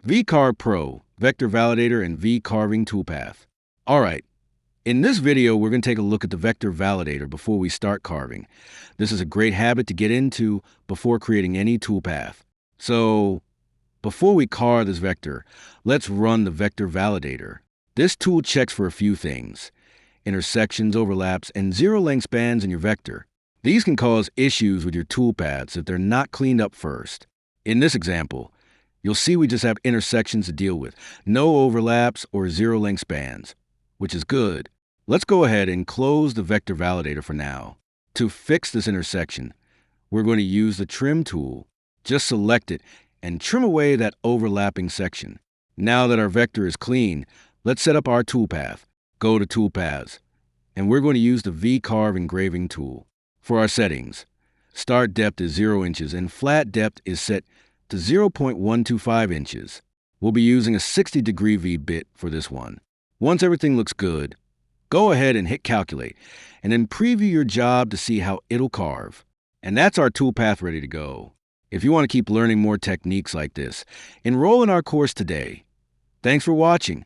VCarve Pro, Vector Validator, and V-Carving Toolpath. All right, in this video, we're going to take a look at the Vector Validator before we start carving. This is a great habit to get into before creating any toolpath. So, before we carve this vector, let's run the Vector Validator. This tool checks for a few things: intersections, overlaps, and zero-length spans in your vector. These can cause issues with your toolpaths if they're not cleaned up first. In this example, you'll see we just have intersections to deal with, no overlaps or zero-length spans, which is good. Let's go ahead and close the Vector Validator for now. To fix this intersection, we're going to use the Trim tool. Just select it and trim away that overlapping section. Now that our vector is clean, let's set up our toolpath. Go to Toolpaths, and we're going to use the VCarve engraving tool. For our settings, start depth is 0 inches and flat depth is set to 0.125 inches. We'll be using a 60-degree V bit for this one. Once everything looks good, go ahead and hit Calculate, and then preview your job to see how it'll carve. And that's our toolpath ready to go. If you want to keep learning more techniques like this, enroll in our course today. Thanks for watching.